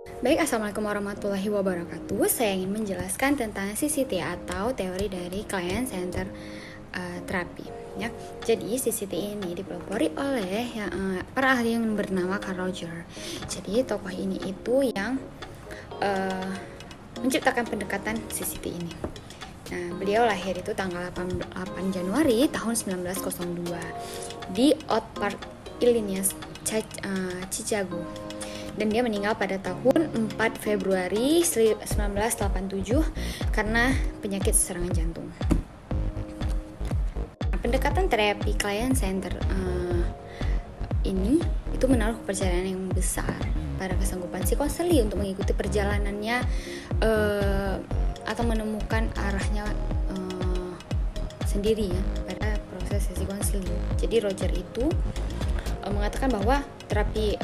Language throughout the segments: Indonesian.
Baik, Assalamualaikum warahmatullahi wabarakatuh. Saya ingin menjelaskan tentang CCT atau teori dari Client Center Therapy. Ya, jadi CCT ini dipelopori oleh para ahli yang bernama Carl Roger. Jadi tokoh ini itu yang menciptakan pendekatan CCT ini. Nah, beliau lahir itu tanggal 8 Januari tahun 1902 di Oak Park, Illinois, Chicago. Dan dia meninggal pada tahun 4 Februari 1987 karena penyakit serangan jantung. Pendekatan terapi client center ini itu menaruh kepercayaan yang besar pada kesanggupan si konseli untuk mengikuti perjalanannya atau menemukan arahnya sendiri ya pada proses sesi konseli. Jadi Roger itu mengatakan bahwa terapi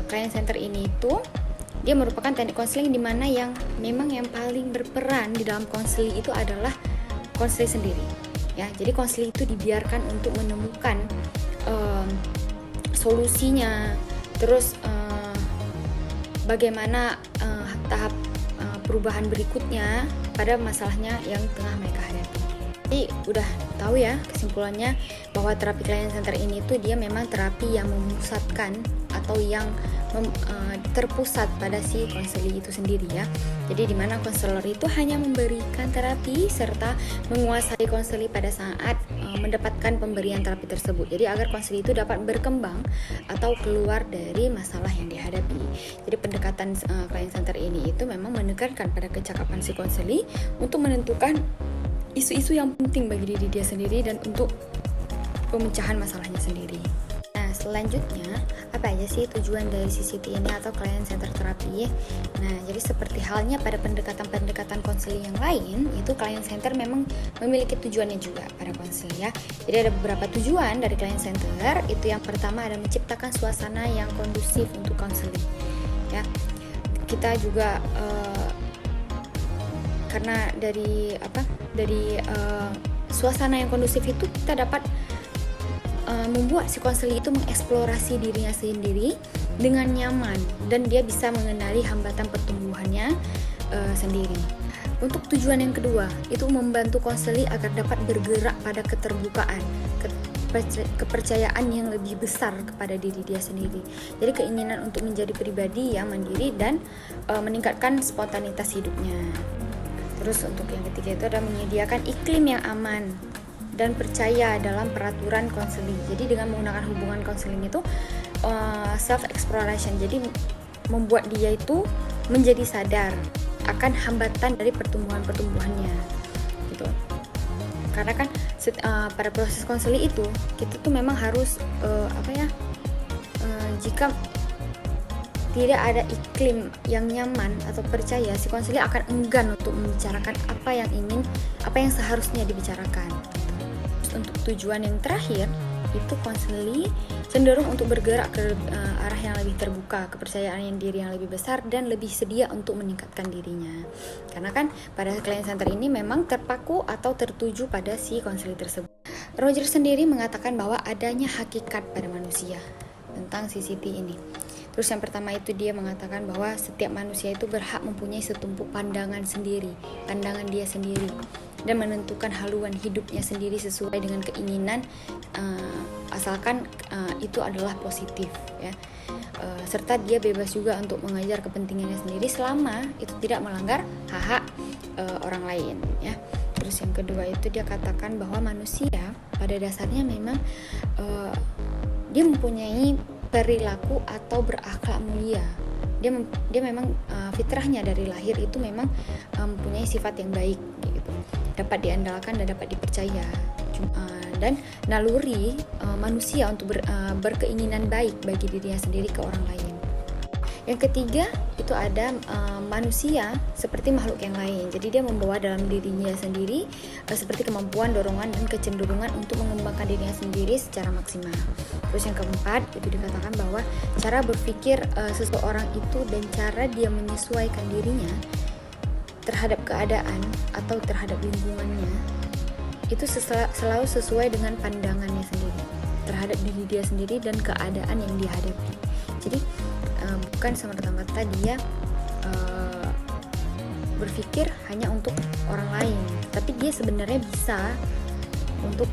client center ini itu dia merupakan teknik konseling di mana yang memang yang paling berperan di dalam konseling itu adalah konseling sendiri ya. Jadi konseling itu dibiarkan untuk menemukan solusinya, terus bagaimana tahap perubahan berikutnya pada masalahnya yang tengah mereka hadapi. Jadi udah tahu ya kesimpulannya bahwa terapi client center ini tuh dia memang terapi yang memusatkan atau yang terpusat pada si konseli itu sendiri ya. Jadi dimana konselor itu hanya memberikan terapi serta menguasai konseli pada saat mendapatkan pemberian terapi tersebut. Jadi agar konseli itu dapat berkembang atau keluar dari masalah yang dihadapi. Jadi pendekatan client center ini itu memang menekankan pada kecakapan si konseli untuk menentukan isu-isu yang penting bagi diri dia sendiri dan untuk pemecahan masalahnya sendiri. Nah, selanjutnya apa aja sih tujuan dari CCT ini atau Client Center Therapy? Nah, jadi seperti halnya pada pendekatan-pendekatan konseling yang lain, itu Client Center memang memiliki tujuannya juga pada konseling ya. Jadi ada beberapa tujuan dari Client Center. Itu yang pertama ada menciptakan suasana yang kondusif untuk konseling. Ya, kita juga karena dari suasana yang kondusif itu kita dapat membuat si konseli itu mengeksplorasi dirinya sendiri dengan nyaman dan dia bisa mengenali hambatan pertumbuhannya sendiri. Untuk tujuan yang kedua itu membantu konseli agar dapat bergerak pada keterbukaan, kepercayaan yang lebih besar kepada diri dia sendiri. Jadi keinginan untuk menjadi pribadi yang mandiri dan meningkatkan spontanitas hidupnya. Terus untuk yang ketiga itu ada menyediakan iklim yang aman dan percaya dalam peraturan konseling. Jadi dengan menggunakan hubungan konseling itu self exploration. Jadi membuat dia itu menjadi sadar akan hambatan dari pertumbuhannya gitu. Karena kan pada proses konseling itu kita tuh memang harus jika tidak ada iklim yang nyaman atau percaya, si konselor akan enggan untuk membicarakan apa yang seharusnya dibicarakan. Terus untuk tujuan yang terakhir, itu konselor cenderung untuk bergerak ke arah yang lebih terbuka, kepercayaan diri yang lebih besar dan lebih sedia untuk meningkatkan dirinya. Karena kan pada client center ini memang terpaku atau tertuju pada si konselor tersebut. Roger sendiri mengatakan bahwa adanya hakikat pada manusia tentang CCT ini. Terus yang pertama itu dia mengatakan bahwa setiap manusia itu berhak mempunyai setumpuk pandangan sendiri, pandangan dia sendiri, dan menentukan haluan hidupnya sendiri sesuai dengan keinginan, asalkan itu adalah positif ya. Serta dia bebas juga untuk mengajar kepentingannya sendiri selama itu tidak melanggar hak-hak orang lain ya. Terus yang kedua itu dia katakan bahwa manusia pada dasarnya memang dia mempunyai perilaku atau berakhlak mulia. Dia memang fitrahnya dari lahir itu memang mempunyai sifat yang baik gitu. Dapat diandalkan dan dapat dipercaya. Dan naluri manusia untuk berkeinginan baik bagi dirinya sendiri ke orang lain. Yang ketiga itu ada manusia seperti makhluk yang lain. Jadi dia membawa dalam dirinya sendiri seperti kemampuan, dorongan, dan kecenderungan untuk mengembangkan dirinya sendiri secara maksimal. Terus yang keempat itu dikatakan bahwa cara berpikir seseorang itu dan cara dia menyesuaikan dirinya terhadap keadaan atau terhadap lingkungannya itu selalu sesuai dengan pandangannya sendiri terhadap diri dia sendiri dan keadaan yang dihadapi. Jadi bukan semata-mata dia uh, berpikir hanya untuk orang lain, tapi dia sebenarnya bisa untuk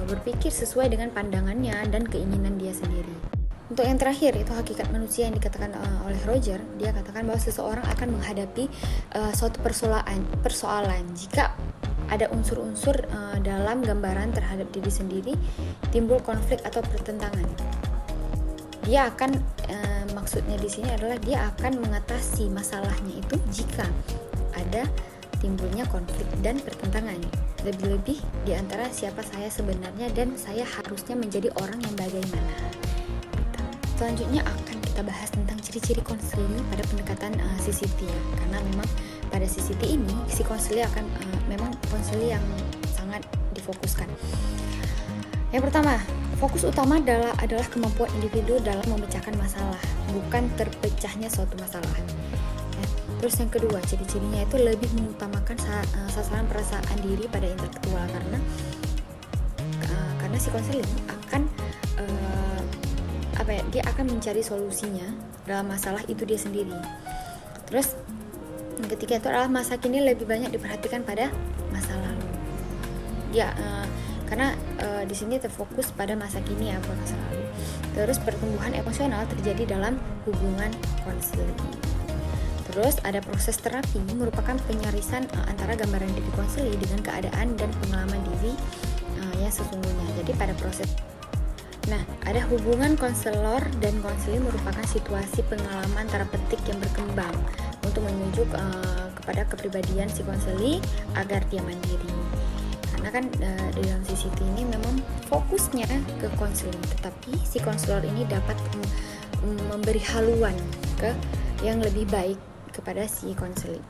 berpikir sesuai dengan pandangannya dan keinginan dia sendiri. Untuk yang terakhir, itu hakikat manusia yang dikatakan oleh Roger. Dia katakan bahwa seseorang akan menghadapi suatu persoalan jika ada unsur-unsur dalam gambaran terhadap diri sendiri timbul konflik atau pertentangan. Dia akan maksudnya di sini adalah dia akan mengatasi masalahnya itu jika ada timbulnya konflik dan pertentangan, lebih-lebih di antara siapa saya sebenarnya dan saya harusnya menjadi orang yang bagaimana. Selanjutnya akan kita bahas tentang ciri-ciri konseling pada pendekatan CCT ya, karena memang pada CCT ini si konseling akan memang konseling yang sangat difokuskan. Yang pertama, fokus utama adalah kemampuan individu dalam memecahkan masalah, bukan terpecahnya suatu masalah. Terus yang kedua, ciri-cirinya itu lebih mengutamakan sasaran perasaan diri pada intelektual, karena si konseling akan dia akan mencari solusinya dalam masalah itu dia sendiri. Terus yang ketiga itu adalah masa kini lebih banyak diperhatikan pada masa lalu. Karena di sini terfokus pada masa kini ya, bukan masa lalu. Terus pertumbuhan emosional terjadi dalam hubungan konseling. Terus ada proses terapi, merupakan penyarisan antara gambaran diri konseling dengan keadaan dan pengalaman diri yang sesungguhnya. Jadi pada proses, ada hubungan konselor dan konseling merupakan situasi pengalaman tanda petik yang berkembang untuk menuju kepada kepribadian si konseling agar dia mandiri. Karena kan di dalam CCT ini memang fokusnya ke konseling, tetapi si konselor ini dapat memberi haluan ke yang lebih baik kepada si konseling.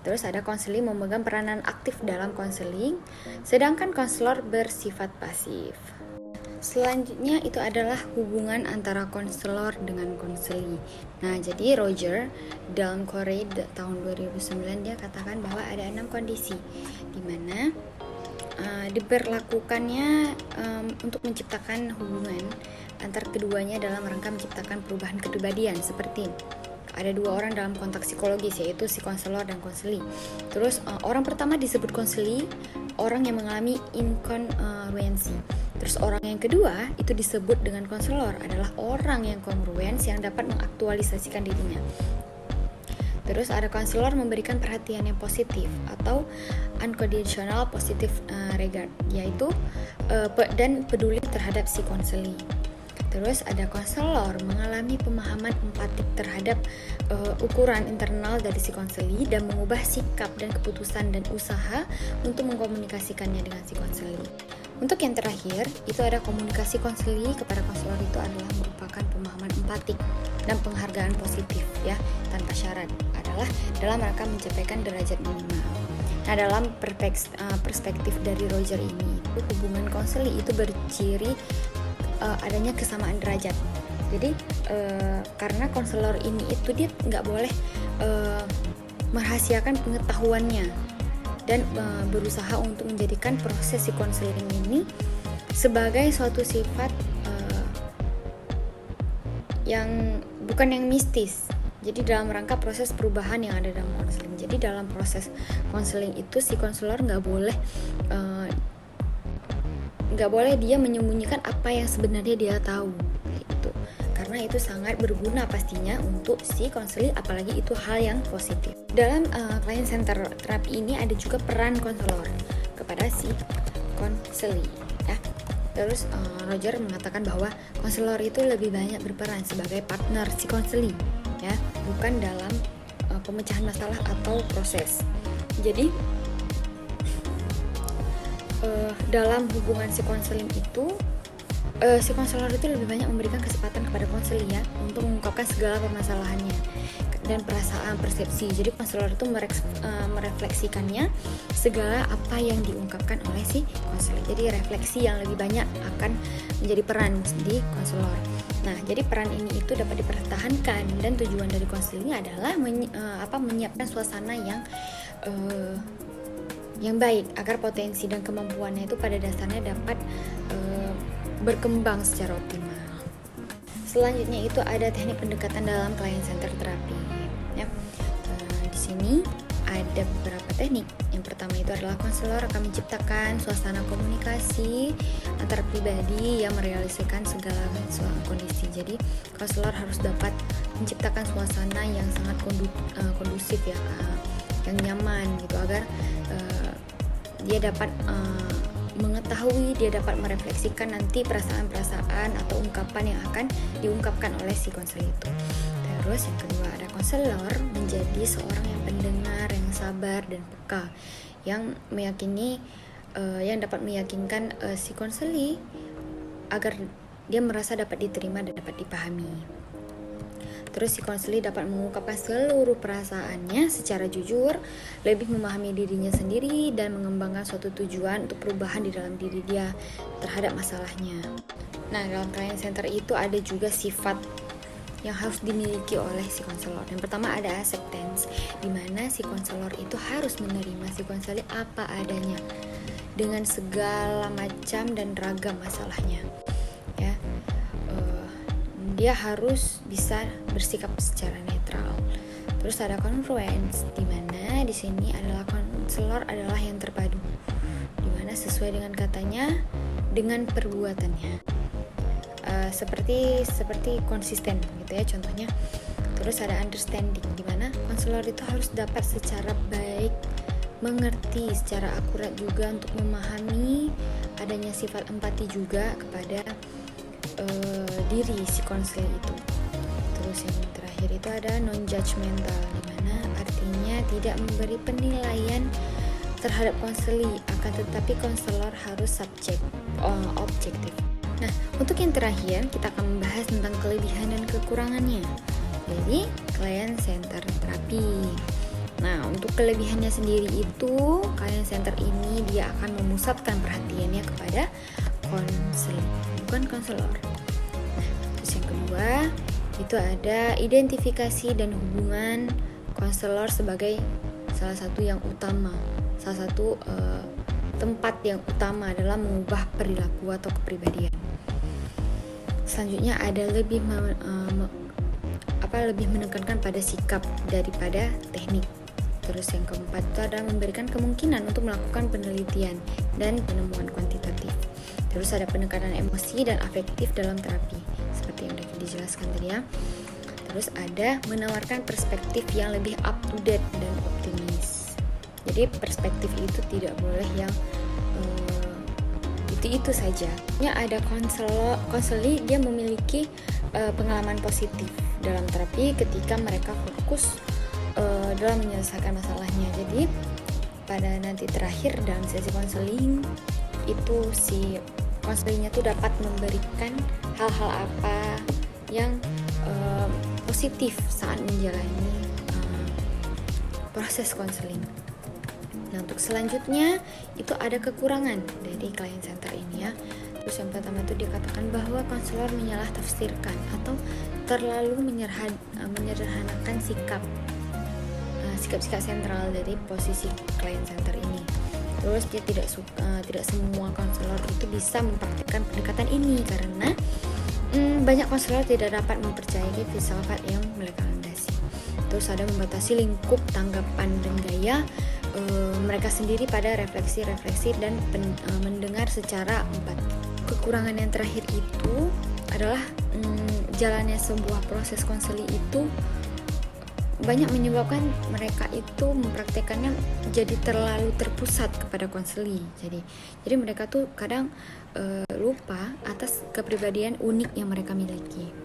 Terus ada konseling memegang peranan aktif dalam konseling, sedangkan konselor bersifat pasif. Selanjutnya itu adalah hubungan antara konselor dengan konseling. Nah, jadi Roger dalam Corey tahun 2009 dia katakan bahwa ada 6 kondisi di mana diberlakukannya untuk menciptakan hubungan antar keduanya dalam rangka menciptakan perubahan kepribadian, seperti ada 2 orang dalam konteks psikologis, yaitu si konselor dan konseling. Terus orang pertama disebut konseling, orang yang mengalami inkongruensi. Terus orang yang kedua itu disebut dengan konselor, adalah orang yang kongruens yang dapat mengaktualisasikan dirinya. Terus ada konselor memberikan perhatian yang positif atau unconditional positive regard, yaitu dan peduli terhadap si konseling. Terus ada konselor mengalami pemahaman empatik terhadap ukuran internal dari si konseling dan mengubah sikap dan keputusan dan usaha untuk mengkomunikasikannya dengan si konseling. Untuk yang terakhir, itu ada komunikasi konseling kepada konselor itu adalah merupakan pemahaman empatik dan penghargaan positif ya, tanpa syarat, adalah dalam rangka mencapaikan derajat minimal. Nah, dalam perspektif dari Roger ini, hubungan konseling itu berciri adanya kesamaan derajat. Jadi karena konselor ini itu dia nggak boleh merahasiakan pengetahuannya dan berusaha untuk menjadikan proses si konseling ini sebagai suatu sifat yang bukan yang mistis. Jadi dalam rangka proses perubahan yang ada dalam konseling. Jadi dalam proses konseling itu si konselor nggak boleh dia menyembunyikan apa yang sebenarnya dia tahu, gitu. Karena itu sangat berguna pastinya untuk si konseling, apalagi itu hal yang positif. Dalam client center terapi ini ada juga peran konselor kepada si konseling ya. Terus Roger mengatakan bahwa konselor itu lebih banyak berperan sebagai partner si konseling ya, bukan dalam pemecahan masalah atau proses. Jadi dalam hubungan si konseling itu si konselor itu lebih banyak memberikan kesempatan kepada konseling ya untuk mengungkapkan segala permasalahannya dan perasaan, persepsi. Jadi konselor itu merefleksikannya segala apa yang diungkapkan oleh si konseling. Jadi refleksi yang lebih banyak akan menjadi peran di konselor. Nah, jadi peran ini itu dapat dipertahankan dan tujuan dari konseling adalah menyiapkan suasana yang baik agar potensi dan kemampuannya itu pada dasarnya dapat berkembang secara optimal. Selanjutnya itu ada teknik pendekatan dalam client center terapi ya. sini ada beberapa teknik. Yang pertama itu adalah konselor akan menciptakan suasana komunikasi antar pribadi yang merealisasikan segala kondisi. Jadi konselor harus dapat menciptakan suasana yang sangat kondusif ya, yang nyaman gitu, agar dia dapat mengetahui, dia dapat merefleksikan nanti perasaan-perasaan atau ungkapan yang akan diungkapkan oleh si konselor itu. Terus yang kedua ada konselor menjadi seorang yang pendengar, yang sabar dan peka, yang meyakini, yang dapat meyakinkan si konseli agar dia merasa dapat diterima dan dapat dipahami. Terus si konseli dapat mengungkapkan seluruh perasaannya secara jujur, lebih memahami dirinya sendiri dan mengembangkan suatu tujuan untuk perubahan di dalam diri dia terhadap masalahnya. Nah, dalam client center itu ada juga sifat yang harus dimiliki oleh si konselor. Yang pertama ada acceptance, di mana si konselor itu harus menerima si konseli apa adanya dengan segala macam dan ragam masalahnya. Ya, dia harus bisa bersikap secara netral. Terus ada congruence, di mana di sini adalah konselor adalah yang terpadu, di mana sesuai dengan katanya dengan perbuatannya. Seperti konsisten gitu ya contohnya. Terus ada understanding, di mana konselor itu harus dapat secara baik mengerti secara akurat juga untuk memahami, adanya sifat empati juga kepada diri si konseli itu. Terus yang terakhir itu ada non-judgmental, di mana artinya tidak memberi penilaian terhadap konseli, akan tetapi konselor harus objektif. Nah, untuk yang terakhir kita akan membahas tentang kelebihan dan kekurangannya. Jadi, client center terapi. Nah, untuk kelebihannya sendiri itu, client center ini dia akan memusatkan perhatiannya kepada konseling, bukan konselor. Nah, terus yang kedua itu ada identifikasi dan hubungan konselor sebagai salah satu yang utama, salah satu tempat yang utama adalah mengubah perilaku atau kepribadian. Selanjutnya ada lebih menekankan pada sikap daripada teknik. Terus yang keempat itu adalah memberikan kemungkinan untuk melakukan penelitian dan penemuan kuantitatif. Terus ada penekanan emosi dan afektif dalam terapi, seperti yang sudah dijelaskan tadi ya. Terus ada menawarkan perspektif yang lebih up to date dan optimis. Jadi perspektif itu tidak boleh yang itu saja. Ada konseli dia memiliki pengalaman positif dalam terapi ketika mereka fokus dalam menyelesaikan masalahnya. Jadi pada nanti terakhir dalam sesi konseling itu si konselingnya tuh dapat memberikan hal-hal apa yang positif saat menjalani proses konseling. Nah, untuk selanjutnya itu ada kekurangan dari client center ini ya. Terus yang pertama itu dikatakan bahwa konselor menyalah tafsirkan atau terlalu menyederhanakan sikap-sikap sentral dari posisi client center ini. Terus dia tidak semua konselor itu bisa mempraktikkan pendekatan ini karena banyak konselor tidak dapat mempercayai filsafat yang mereka landasi. Terus ada membatasi lingkup tanggapan dan gaya mereka sendiri pada refleksi dan mendengar secara empati. Kekurangan yang terakhir itu adalah jalannya sebuah proses konseling itu banyak menyebabkan mereka itu mempraktekannya jadi terlalu terpusat kepada konseli. Jadi mereka tuh kadang lupa atas kepribadian unik yang mereka miliki.